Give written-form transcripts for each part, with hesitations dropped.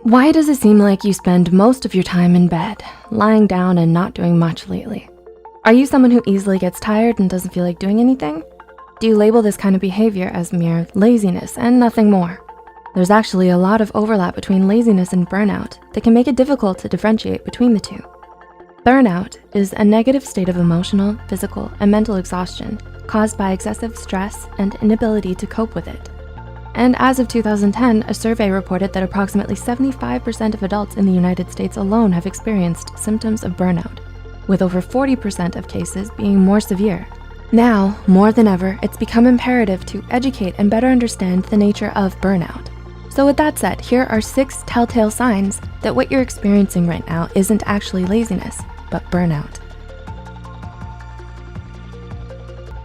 Why does it seem like you spend most of your time in bed, lying down and not doing much lately? Are you someone who easily gets tired and doesn't feel like doing anything? Do you label this kind of behavior as mere laziness and nothing more? There's actually a lot of overlap between laziness and burnout that can make it difficult to differentiate between the two. Burnout is a negative state of emotional, physical, and mental exhaustion caused by excessive stress and inability to cope with it. And as of 2010, a survey reported that approximately 75% of adults in the United States alone have experienced symptoms of burnout, with over 40% of cases being more severe. Now, more than ever, it's become imperative to educate and better understand the nature of burnout. So with that said, here are 6 telltale signs that what you're experiencing right now isn't actually laziness, but burnout.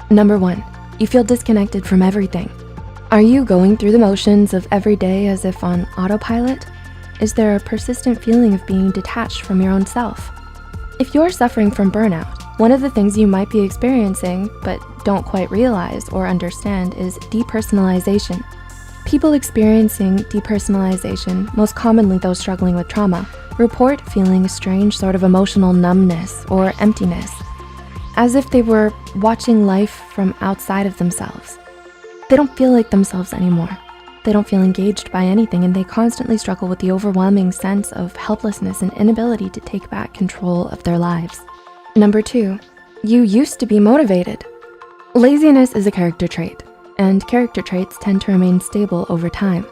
Number 1, you feel disconnected from everything. Are you going through the motions of every day as if on autopilot? Is there a persistent feeling of being detached from your own self? If you're suffering from burnout, one of the things you might be experiencing but don't quite realize or understand is depersonalization. People experiencing depersonalization, most commonly those struggling with trauma, report feeling a strange sort of emotional numbness or emptiness, as if they were watching life from outside of themselves. They don't feel like themselves anymore. They don't feel engaged by anything, and they constantly struggle with the overwhelming sense of helplessness and inability to take back control of their lives. Number 2, you used to be motivated. Laziness is a character trait, and character traits tend to remain stable over time.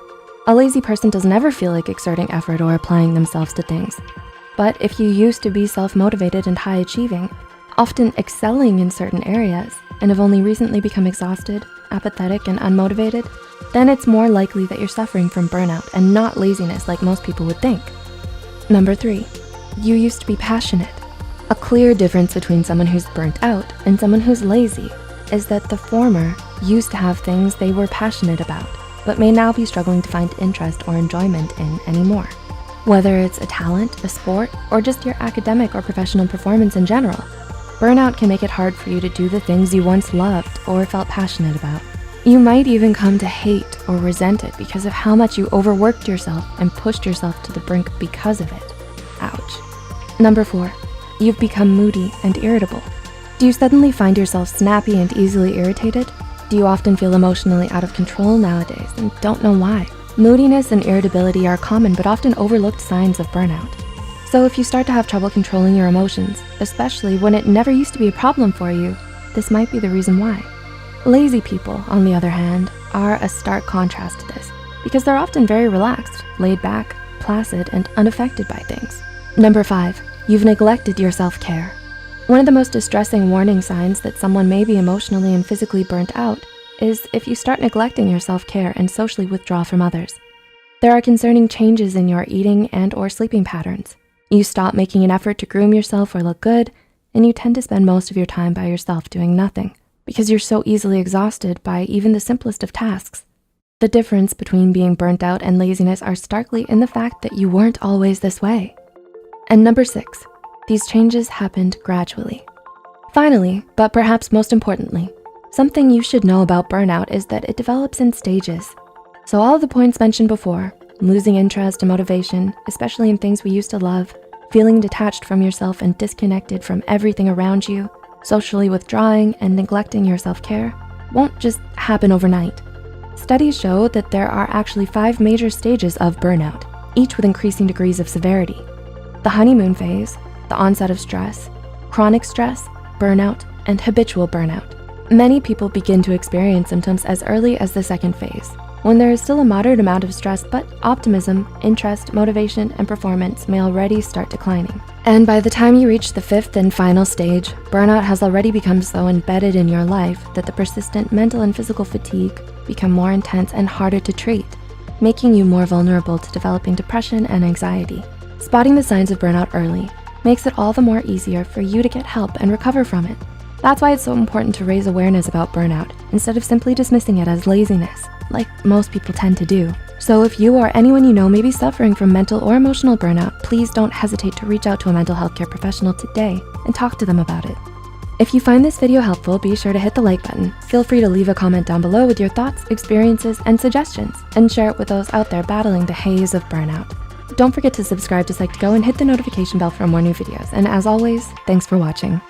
A lazy person doesn't ever feel like exerting effort or applying themselves to things. But if you used to be self-motivated and high achieving, often excelling in certain areas, and have only recently become exhausted, apathetic, and unmotivated, then it's more likely that you're suffering from burnout and not laziness like most people would think. Number 3, you used to be passionate. A clear difference between someone who's burnt out and someone who's lazy is that the former used to have things they were passionate about, but may now be struggling to find interest or enjoyment in anymore. Whether it's a talent, a sport, or just your academic or professional performance in general, burnout can make it hard for you to do the things you once loved or felt passionate about. You might even come to hate or resent it because of how much you overworked yourself and pushed yourself to the brink because of it. Ouch. Number 4, you've become moody and irritable. Do you suddenly find yourself snappy and easily irritated? Do you often feel emotionally out of control nowadays and don't know why? Moodiness and irritability are common but often overlooked signs of burnout. So if you start to have trouble controlling your emotions, especially when it never used to be a problem for you, this might be the reason why. Lazy people, on the other hand, are a stark contrast to this because they're often very relaxed, laid back, placid, and unaffected by things. Number 5, you've neglected your self-care. One of the most distressing warning signs that someone may be emotionally and physically burnt out is if you start neglecting your self-care and socially withdraw from others. There are concerning changes in your eating and or sleeping patterns. You stop making an effort to groom yourself or look good, and you tend to spend most of your time by yourself doing nothing because you're so easily exhausted by even the simplest of tasks. The difference between being burnt out and laziness are starkly in the fact that you weren't always this way. And number 6, these changes happened gradually. Finally, but perhaps most importantly, something you should know about burnout is that it develops in stages. So all of the points mentioned before, losing interest and motivation, especially in things we used to love, feeling detached from yourself and disconnected from everything around you, socially withdrawing and neglecting your self-care, won't just happen overnight. Studies show that there are actually 5 major stages of burnout, each with increasing degrees of severity. The honeymoon phase, the onset of stress, chronic stress, burnout, and habitual burnout. Many people begin to experience symptoms as early as the 2nd phase, when there is still a moderate amount of stress, but optimism, interest, motivation, and performance may already start declining. And by the time you reach the 5th and final stage, burnout has already become so embedded in your life that the persistent mental and physical fatigue become more intense and harder to treat, making you more vulnerable to developing depression and anxiety. Spotting the signs of burnout early makes it all the more easier for you to get help and recover from it. That's why it's so important to raise awareness about burnout instead of simply dismissing it as laziness, like most people tend to do. So if you or anyone you know may be suffering from mental or emotional burnout, please don't hesitate to reach out to a mental health care professional today and talk to them about it. If you find this video helpful, be sure to hit the like button. Feel free to leave a comment down below with your thoughts, experiences, and suggestions, and share it with those out there battling the haze of burnout. Don't forget to subscribe to Psych2Go and hit the notification bell for more new videos. And as always, thanks for watching.